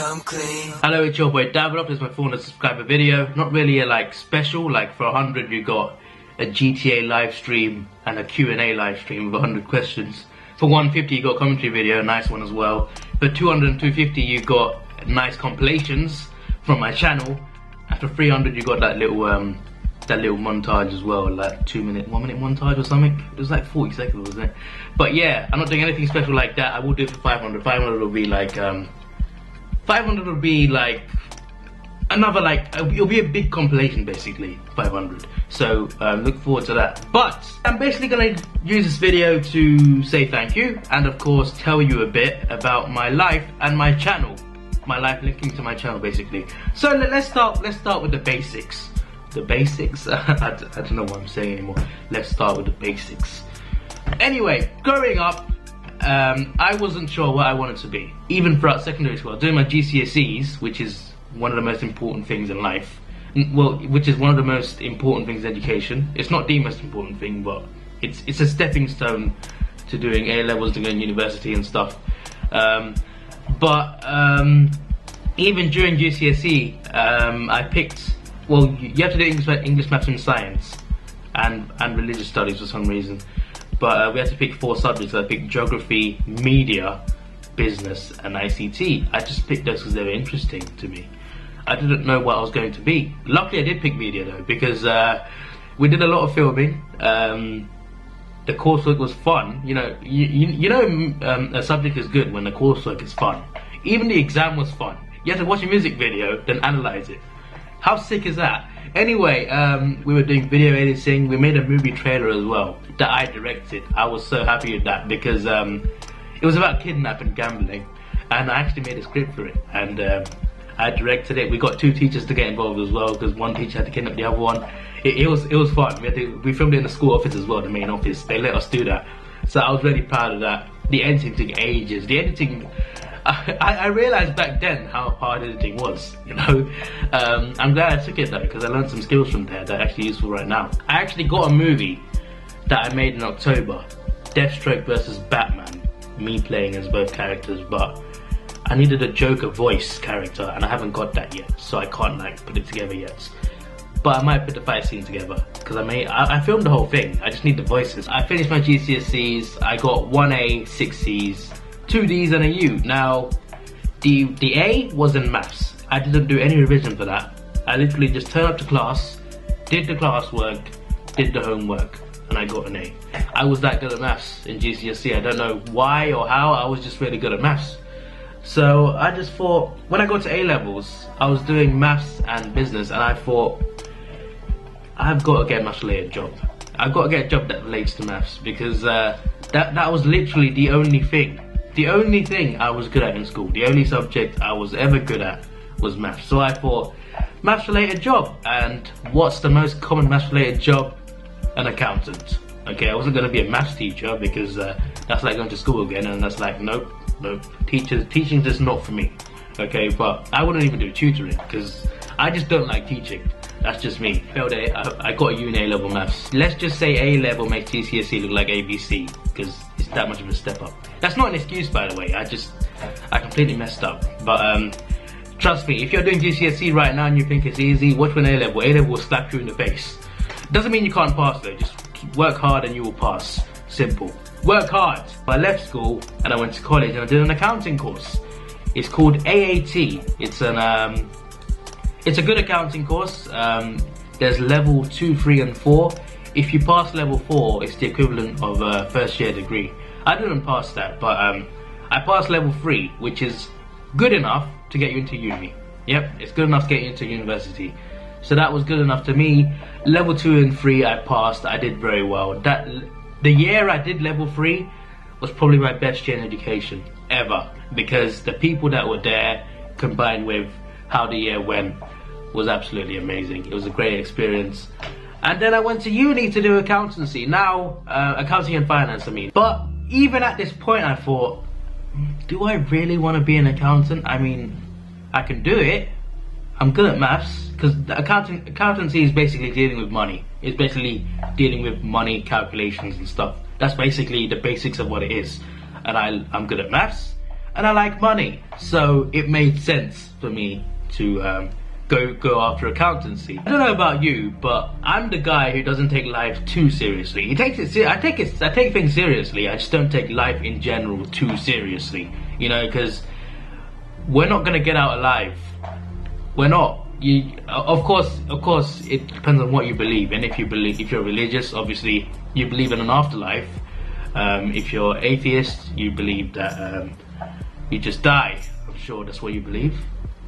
come clean. Hello, it's your boy Davidoff. This is my 400 subscriber video. Not really a like special, like for 100 you got a GTA live stream and a Q&A live stream with 100 questions. For 150 you got a commentary video, a nice one as well. For 200 and 250 you got nice compilations from my channel. After 300 you got that little montage as well, like 1 minute montage or something. It was like 40 seconds, wasn't it? But yeah, I'm not doing anything special like that. I will do it for 500. 500 will be like 500 will be like another, like it'll be a big compilation basically. 500. So look forward to that. But I'm basically gonna use this video to say thank you and of course tell you a bit about my life and my channel. My life linking to my channel basically. So let's start with the basics. The basics? I don't know what I'm saying anymore. Let's start with the basics. Anyway, growing up, I wasn't sure what I wanted to be. Even throughout secondary school, doing my GCSEs, which is one of the most important things in life. Well, which is one of the most important things in education. It's not the most important thing, but it's a stepping stone to doing A levels, to going to university and stuff. Even during GCSE, I picked, well, you have to do English, maths and science and religious studies for some reason. But we had to pick 4 subjects. I picked geography, media, business and ICT. I just picked those because they were interesting to me. I didn't know what I was going to be. Luckily I did pick media though, because we did a lot of filming. The coursework was fun. You know, a subject is good when the coursework is fun. Even the exam was fun. You had to watch a music video, then analyze it. How sick is that? Anyway, we were doing video editing. We made a movie trailer as well that I directed. I was so happy with that because it was about kidnapping, gambling, and I actually made a script for it. And I directed it. We got 2 teachers to get involved as well because one teacher had to kidnap the other one. It was fun. We filmed it in the school office as well, the main office. They let us do that, so I was really proud of that. The editing took ages. The editing. I realized back then how hard editing was, you know. I'm glad I took it though, because I learned some skills from there that are actually useful right now. I actually got a movie that I made in October, Deathstroke versus Batman, me playing as both characters, but I needed a Joker voice character and I haven't got that yet, so I can't like put it together yet. But I might put the fight scene together, because I filmed the whole thing. I just need the voices. I finished my GCSEs, I got 1A, 6 Cs, 2 Ds and a U. Now, the A was in maths. I didn't do any revision for that. I literally just turned up to class, did the classwork, did the homework, and I got an A. I was that good at maths in GCSE. I don't know why or how, I was just really good at maths. So I just thought, when I got to A levels, I was doing maths and business, and I thought, I've got to get a maths related job. I've got to get a job that relates to maths, because that was literally the only thing. The only thing I was good at in school, the only subject I was ever good at was maths. So I thought, maths related job. And what's the most common maths related job? An accountant. Okay, I wasn't going to be a maths teacher because that's like going to school again, and that's like, nope. Teaching is not for me. Okay, but I wouldn't even do tutoring because I just don't like teaching. That's just me. Failed A. I got a uni A level maths. Let's just say A level makes GCSE look like ABC because it's that much of a step up. That's not an excuse, by the way. I completely messed up. But trust me, if you're doing GCSE right now and you think it's easy, watch for an A level. A level will slap you in the face. Doesn't mean you can't pass though. Just work hard and you will pass. Simple. Work hard. I left school and I went to college and I did an accounting course. It's called AAT. It's a good accounting course. There's level 2, 3 and 4. If you pass level 4, it's the equivalent of a first year degree. I didn't pass that, but I passed level 3, which is good enough to get you into uni. Yep, it's good enough to get you into university. So that was good enough to me. Level 2 and 3 I passed. I did very well. The year I did level 3 was probably my best year in education ever, because the people that were there combined with how the year went was absolutely amazing. It was a great experience. And then I went to uni to do accountancy. Now, accounting and finance, I mean. But even at this point I thought, do I really want to be an accountant? I mean, I can do it. I'm good at maths, because accountancy is basically dealing with money. It's basically dealing with money calculations and stuff. That's basically the basics of what it is. And I'm good at maths. and I like money, so it made sense for me to go after accountancy. I don't know about you, but I'm the guy who doesn't take life too seriously. I take things seriously. I just don't take life in general too seriously. You know, because we're not gonna get out alive. We're not. Of course, it depends on what you believe. And if you're religious, obviously you believe in an afterlife. If you're atheist, you believe that you just die. I'm sure that's what you believe.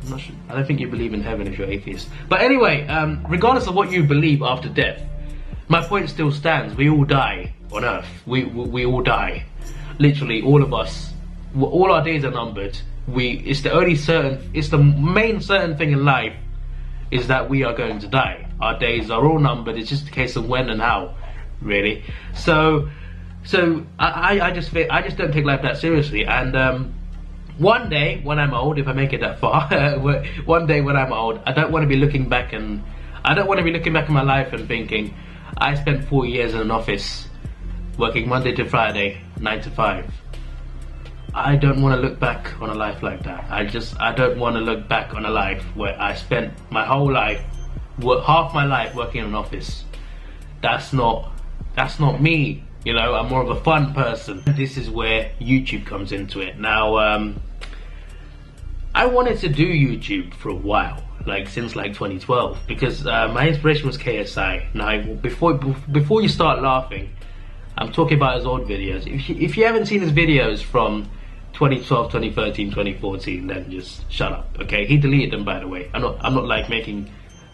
I'm not sure. I don't think you believe in heaven if you're atheist. But anyway, regardless of what you believe after death, my point still stands. We all die on Earth. We all die. Literally, all of us. All our days are numbered. It's the main certain thing in life is that we are going to die. Our days are all numbered. It's just a case of when and how, really. So I just don't take life that seriously. And one day when I'm old, if I make it that far, one day when I'm old, I don't want to be looking back in my life and thinking, I spent 4 years in an office working Monday to Friday, 9 to 5. I don't want to look back on a life like that. I don't want to look back on a life where I spent my whole life, half my life working in an office. That's not me. You know, I'm more of a fun person. This is where YouTube comes into it. Now, I wanted to do YouTube for a while, like since like 2012, because my inspiration was KSI. Now, before you start laughing, I'm talking about his old videos. If you haven't seen his videos from 2012, 2013, 2014, then just shut up, okay? He deleted them, by the way. I'm not like making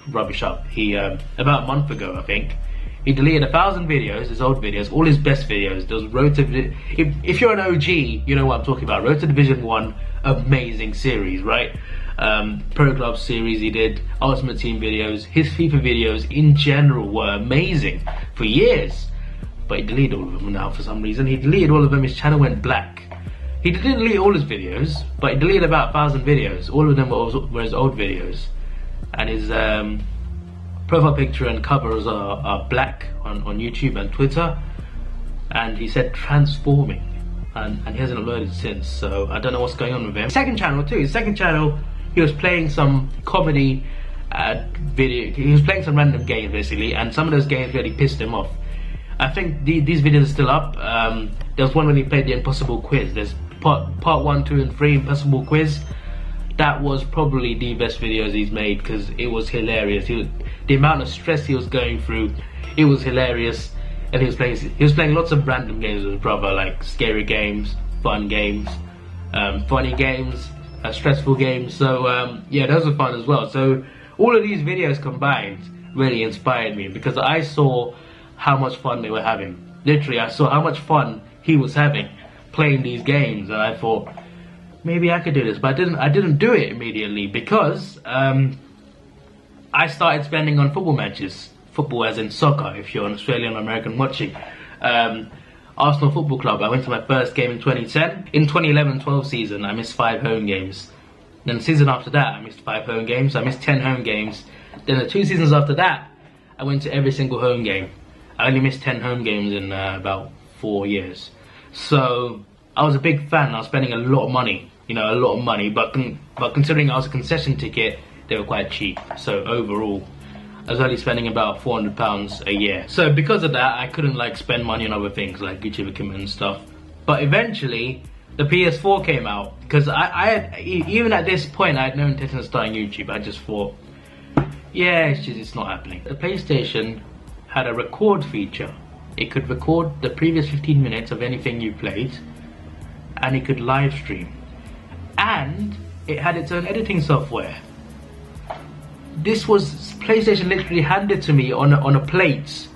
rubbish up. He about a month ago, I think, he deleted 1,000 videos, his old videos, all his best videos. Those Road to if you're an OG, you know what I'm talking about. Road to Division 1, amazing series, right? Pro Club series he did, Ultimate Team videos, his FIFA videos in general were amazing for years. But he deleted all of them now for some reason. He deleted all of them, his channel went black. He didn't delete all his videos, but he deleted about 1,000 videos. All of them were his old videos. And his profile picture and covers are black on YouTube and Twitter. And he said transforming. And he hasn't uploaded since, so I don't know what's going on with him. His second channel, he was playing some comedy video. He was playing some random games basically, and some of those games really pissed him off. I think these videos are still up. There was one when he played the Impossible Quiz. There's part 1, 2, and 3 Impossible Quiz. That was probably the best videos he's made because it was hilarious. The amount of stress he was going through, it was hilarious. And he was playing lots of random games with his brother, like scary games, fun games, funny games, stressful games. So yeah, those were fun as well. So all of these videos combined really inspired me because I saw how much fun they were having. Literally, I saw how much fun he was having playing these games, and I thought maybe I could do this. But I didn't do it immediately because I started spending on football matches. Football as in soccer, if you're an Australian or American watching. Arsenal Football Club, I went to my first game in 2010. In 2011-12 season, I missed 5 home games. Then the season after that, I missed 5 home games. I missed 10 home games. Then the 2 seasons after that, I went to every single home game. I only missed 10 home games in about 4 years. So I was a big fan. I was spending a lot of money, you know, a lot of money. But considering I was a concession ticket, they were quite cheap. So overall, I was only spending about £400 a year. So because of that, I couldn't like spend money on other things like YouTube equipment and stuff. But eventually, the PS4 came out because I had, even at this point, I had no intention of starting YouTube. I just thought, yeah, it's not happening. The PlayStation had a record feature. It could record the previous 15 minutes of anything you played, and it could live stream. And it had its own editing software. This was PlayStation literally handed to me on a plate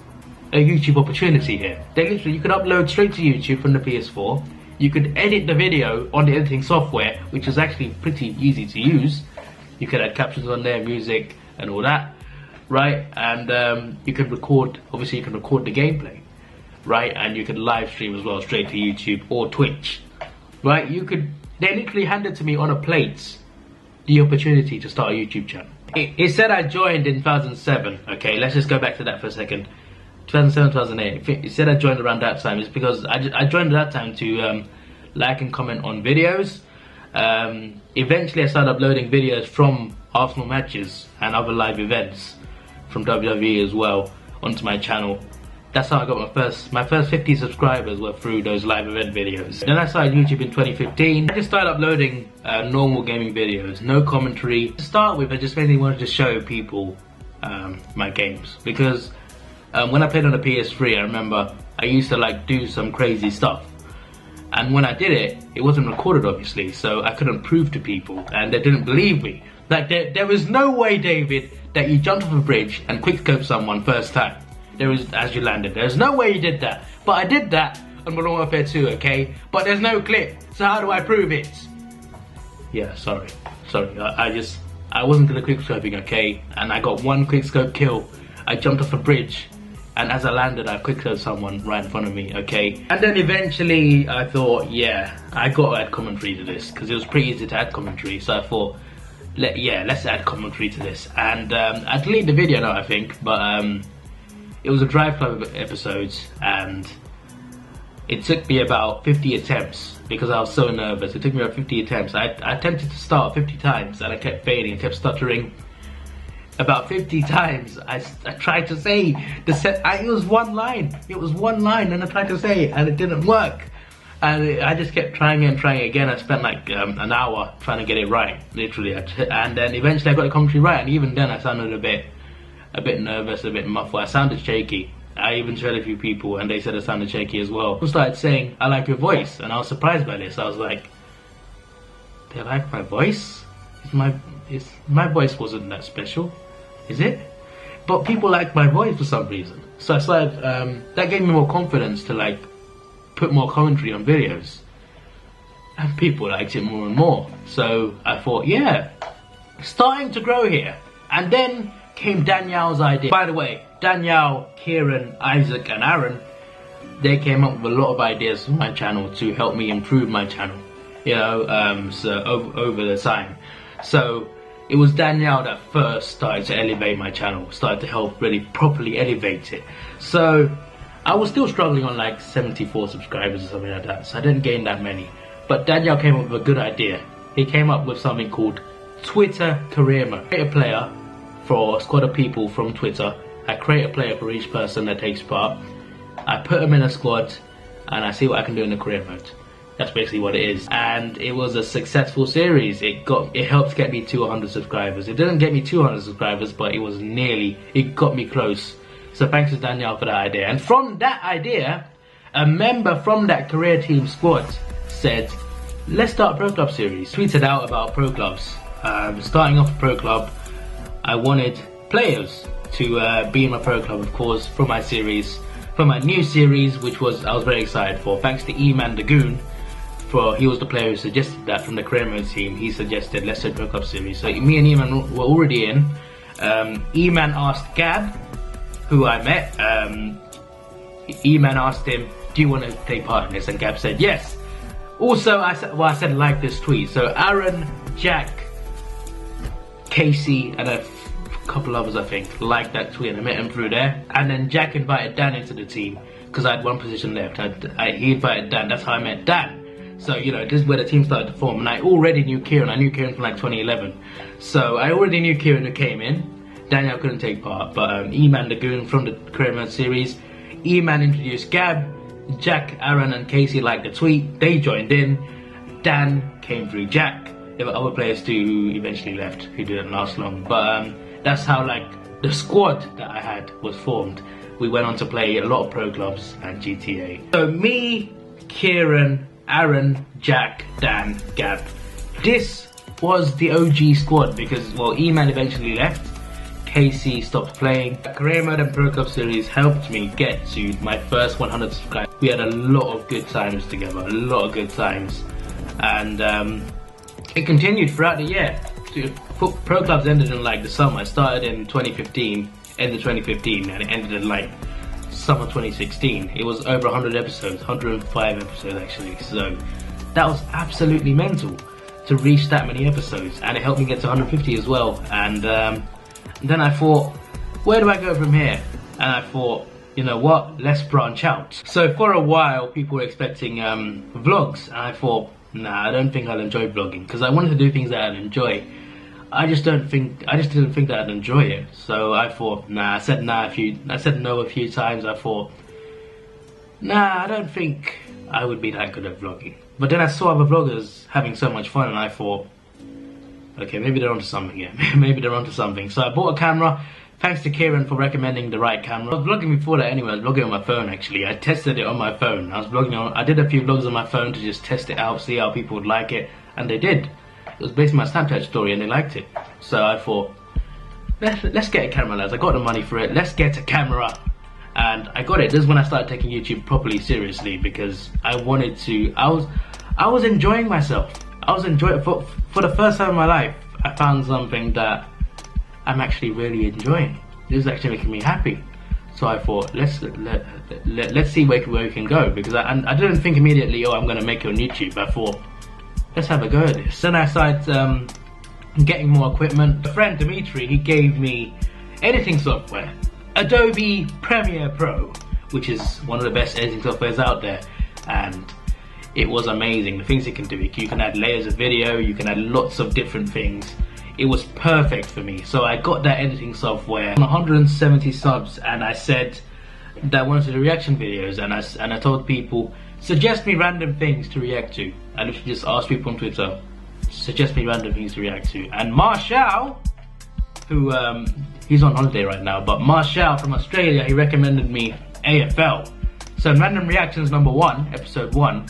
a YouTube opportunity here. You could upload straight to YouTube from the PS4. You could edit the video on the editing software, which is actually pretty easy to use. You could add captions on there, music, and all that, right? And you could record. Obviously, you can record the gameplay, right? And you could live stream as well, straight to YouTube or Twitch, right? They literally handed to me on a plate the opportunity to start a YouTube channel. It said I joined in 2007. Okay, let's just go back to that for a second. 2007, 2008. It said I joined around that time. It's because I joined at that time to like and comment on videos. Eventually I started uploading videos from Arsenal matches and other live events from WWE as well onto my channel. That's how I got my first 50 subscribers were through those live event videos. Then I started YouTube in 2015. I just started uploading normal gaming videos, no commentary. To start with, I just mainly wanted to show people my games, because when I played on the PS3, I remember I used to like do some crazy stuff. And when I did it, it wasn't recorded obviously, so I couldn't prove to people and they didn't believe me. Like there was no way, David, that you jumped off a bridge and quickscoped someone first time. As you landed. There's no way you did that. But I did that on Modern Warfare 2, okay? But there's no clip, so how do I prove it? Yeah, sorry. I wasn't good at quickscoping, okay? And I got one quickscope kill. I jumped off a bridge, and as I landed, I quickscoped someone right in front of me, okay? And then eventually, I thought, yeah, I got to add commentary to this, because it was pretty easy to add commentary, so I thought, let's add commentary to this. And I deleted the video now, I think, but it was a Drive Club episodes, and it took me about 50 attempts because I was so nervous. It took me about 50 attempts. I attempted to start 50 times and I kept failing, I kept stuttering. About 50 times I tried to say it was one line. It was one line and I tried to say it and it didn't work. And I just kept trying and trying again. I spent like an hour trying to get it right, literally. And then eventually I got the commentary right, and even then I sounded a bit nervous, a bit muffled. I sounded shaky. I even showed a few people and they said I sounded shaky as well. People started saying, I like your voice, and I was surprised by this. I was like, they like my voice? My voice wasn't that special, is it? But people like my voice for some reason. So I started, that gave me more confidence to like put more commentary on videos. And people liked it more and more. So I thought, yeah, starting to grow here. And then came Danielle's idea. By the way, Danielle, Kieran, Isaac and Aaron, they came up with a lot of ideas for my channel to help me improve my channel, you know, so over the time. So it was Danielle that first started to elevate my channel, started to help really properly elevate it. So I was still struggling on like 74 subscribers or something like that, so I didn't gain that many. But Danielle came up with a good idea. He came up with something called Twitter Career Mode. Create a player for a squad of people from Twitter. I create a player for each person that takes part. I put them in a squad and I see what I can do in the career mode. That's basically what it is. And it was a successful series. It helped get me to 100 subscribers. It didn't get me 200 subscribers, but it got me close. So thanks to Danielle for that idea. And from that idea, a member from that career team squad said, let's start a Pro Club series. Tweeted out about Pro Clubs. Starting off a Pro Club, I wanted players to be in my Pro Club, of course, for my series, for my new series, which I was very excited for. Thanks to E-Man the Goon, he was the player who suggested that from the career mode team. He suggested let's do a Pro Club series. So me and E-Man were already in. E-Man asked Gab, who I met. E-Man asked him, do you want to take part in this? And Gab said yes. Also, I said like this tweet. So Aaron, Jack, Casey and a couple others, I think, liked that tweet, and I met him through there. And then Jack invited Dan into the team because I had one position left. He invited Dan. That's how I met Dan. So, you know, this is where the team started to form. And I already knew Kieran. I knew Kieran from like 2011. So I already knew Kieran who came in. Daniel couldn't take part, but E-Man the Goon from the Career Mode series. E-Man introduced Gab. Jack, Aaron and Casey liked the tweet. They joined in. Dan came through Jack. There were other players too who eventually left, who didn't last long. But that's how like the squad that I had was formed. We went on to play a lot of Pro Clubs and GTA. So me, Kieran, Aaron, Jack, Dan, Gab. This was the OG squad because, well, E-Man eventually left. Casey stopped playing. Career Mode and Pro Club series helped me get to my first 100 subscribers. We had a lot of good times together, a lot of good times. And it continued throughout the year. Pro Clubs ended in like the summer. It started in 2015, ended 2015, and it ended in like summer 2016. It was over 100 episodes, 105 episodes actually. So that was absolutely mental to reach that many episodes, and it helped me get to 150 as well. And then I thought, where do I go from here? And I thought, you know what, let's branch out. So for a while people were expecting vlogs, and I thought, nah, I don't think I'll enjoy vlogging, because I wanted to do things that I'd enjoy. I just didn't think that I'd enjoy it. So I thought, nah. I said no a few times. I thought, nah, I don't think I would be that good at vlogging. But then I saw other vloggers having so much fun, and I thought, okay, maybe they're onto something here. Maybe they're onto something. So I bought a camera. Thanks to Kieran for recommending the right camera. I was vlogging before that anyway. I was vlogging on my phone actually. I tested it on my phone. I did a few vlogs on my phone to just test it out, see how people would like it, and they did. It was based on my Snapchat story and they liked it. So I thought, let's get a camera, lads. I got the money for it. Let's get a camera. And I got it. This is when I started taking YouTube properly seriously, because I wanted to. I was enjoying myself. I was enjoying for the first time in my life. I found something that I'm actually really enjoying. This is actually making me happy. So I thought, let's see where we can go, because I didn't think immediately, oh, I'm gonna make it on YouTube. I thought, let's have a go at this. Then I started getting more equipment. A friend, Dimitri, he gave me editing software. Adobe Premiere Pro, which is one of the best editing softwares out there. And it was amazing, the things it can do. You can add layers of video, you can add lots of different things. It was perfect for me. So I got that editing software. 170 subs, and I said that I wanted to do reaction videos, and I told people, suggest me random things to react to. I literally just asked people on Twitter, suggest me random things to react to. And Marshall, who he's on holiday right now, but Marshall from Australia, he recommended me AFL. So in Random Reactions number 1, episode 1,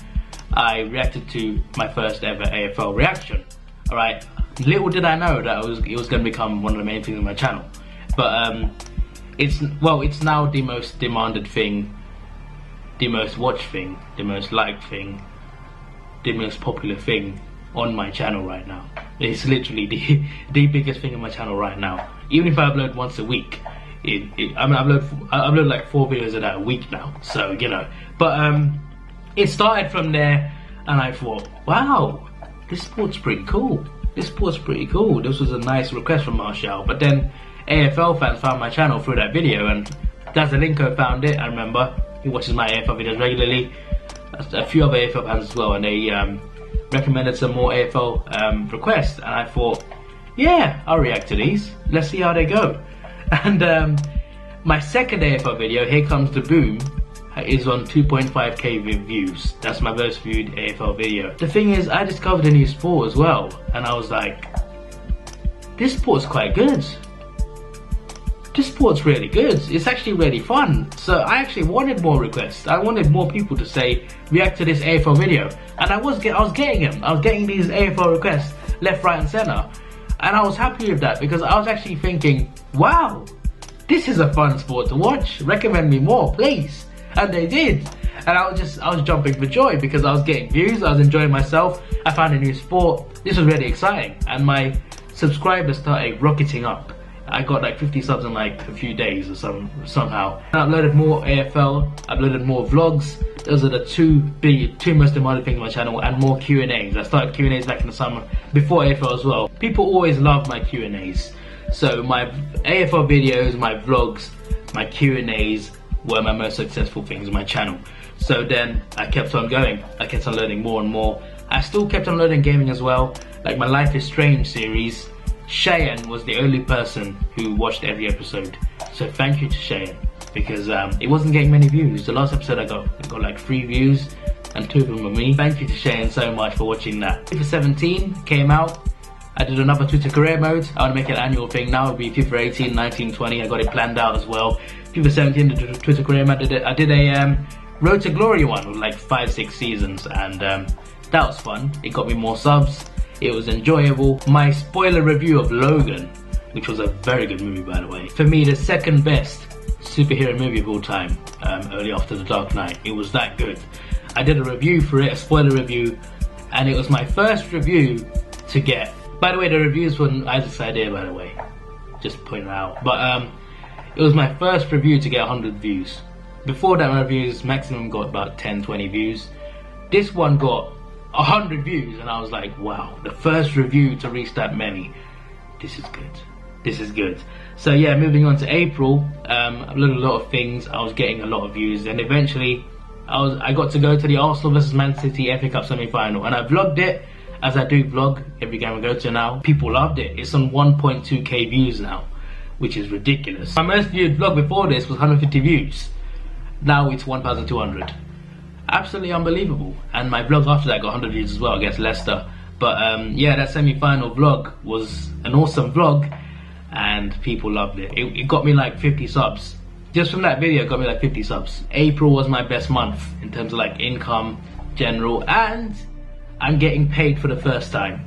I reacted to my first ever AFL reaction. Alright, little did I know that it was going to become one of the main things on my channel. But it's now the most demanded thing, the most watched thing, the most liked thing, the most popular thing on my channel right now. It's literally the biggest thing on my channel right now. Even if I upload once a week, I upload like 4 videos a week now. So you know, but it started from there, and I thought, wow, this sport's pretty cool. This sport's pretty cool. This was a nice request from Marshall. But then AFL fans found my channel through that video, and Dazalinko found it. I remember he watches my AFL videos regularly. A few other AFL fans as well, and they recommended some more AFL requests, and I thought, yeah, I'll react to these. Let's see how they go. And my second AFL video, Here Comes the Boom, is on 2.5k views. That's my most viewed AFL video. The thing is, I discovered a new sport as well, and I was like, this sport's quite good. This sport's really good. It's actually really fun. So I actually wanted more requests. I wanted more people to say, react to this AFL video. And I was getting them. I was getting these AFL requests left, right and center. And I was happy with that, because I was actually thinking, wow, this is a fun sport to watch. Recommend me more, please. And they did. And I was jumping for joy, because I was getting views, I was enjoying myself, I found a new sport. This was really exciting. And my subscribers started rocketing up. I got like 50 subs in like a few days or somehow. I uploaded more AFL, uploaded more vlogs. Those are the two most demanded things on my channel, and more Q&As. I started Q&As back in the summer, before AFL as well. People always love my Q&As. So my AFL videos, my vlogs, my Q&As were my most successful things on my channel. So then I kept on going. I kept on learning more and more. I still kept on learning gaming as well. Like my Life is Strange series, Cheyenne was the only person who watched every episode. So thank you to Cheyenne, because it wasn't getting many views. The last episode I got like 3 views, and 2 of them were me. Thank you to Cheyenne so much for watching that. FIFA 17 came out. I did another Twitter career mode. I want to make it an annual thing now. It'll be FIFA 18, 19, 20. I got it planned out as well. FIFA 17, the Twitter career mode. I did a Road to Glory one with like 5-6 seasons, and that was fun. It got me more subs. It was enjoyable. My spoiler review of Logan, which was a very good movie by the way. For me, the second best superhero movie of all time, only after The Dark Knight. It was that good. I did a review for it, a spoiler review, and it was my first review to get. By the way, the reviews were Isaac's idea, by the way. Just pointing out. But it was my first review to get 100 views. Before that, my reviews maximum got about 10-20 views. This one got 100 views, and I was like, wow, the first review to reach that many. This is good. This is good. So yeah, moving on to April, I uploaded a lot of things. I was getting a lot of views, and eventually I got to go to the Arsenal versus Man City FA Cup semi-final, and I vlogged it as I do vlog every game I go to now. People loved it. It's on 1.2k views now, which is ridiculous. My most viewed vlog before this was 150 views. Now it's 1,200. Absolutely unbelievable. And my vlog after that got 100 views as well against Leicester. But yeah, that semi-final vlog was an awesome vlog, and people loved it. It got me like 50 subs. Just from that video, it got me like 50 subs. April was my best month in terms of like income, general, and I'm getting paid for the first time.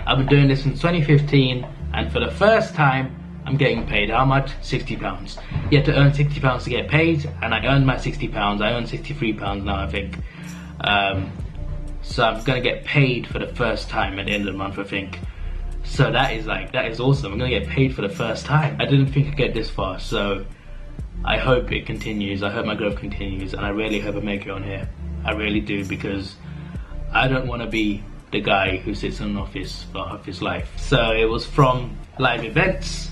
I've been doing this since 2015, and for the first time, I'm getting paid. How much? £60. You have to earn £60 to get paid, and I earned my £60. I earn £63 now, I think. So I'm gonna get paid for the first time at the end of the month, I think. So that is awesome. I'm gonna get paid for the first time. I didn't think I'd get this far, so I hope it continues. I hope my growth continues, and I really hope I make it on here. I really do, because I don't want to be the guy who sits in an office for half his life. So it was from live events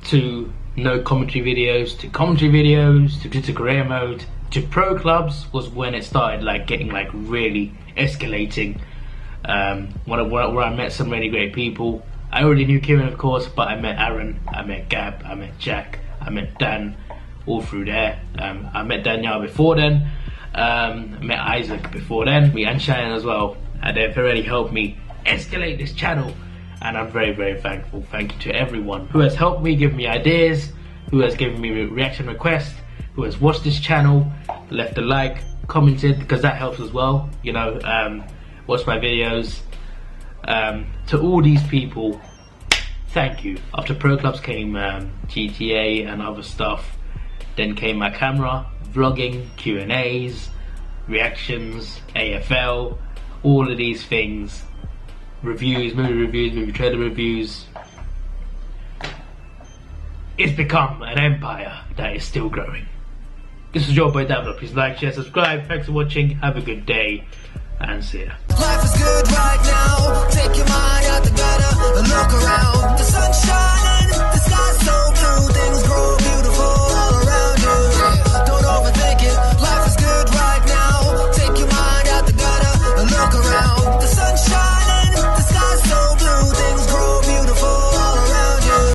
to no commentary videos to commentary videos to career mode to pro clubs was when it started like getting like really escalating. Where I met some really great people. I already knew Kieran, of course, but I met Aaron, I met Gab, I met Jack, I met Dan, all through there. I met Danielle before then, met Isaac before then, and Shannon as well, and they've already helped me escalate this channel, and I'm very, very thankful. Thank you to everyone who has helped me, give me ideas, who has given me reaction requests, who has watched this channel, left a like, commented, because that helps as well, you know, watched my videos. To all these people, thank you. After pro clubs came GTA and other stuff. Then came my camera, vlogging, Q&As, reactions, AFL, all of these things, reviews, movie trailer reviews. It's become an empire that is still growing. This is your boy Davidoff. Please like, share, subscribe. Thanks for watching. Have a good day, and see ya. Life is good right now. Take your mind out the gutter and look around. The sun's shining, the sky's so blue, things grow.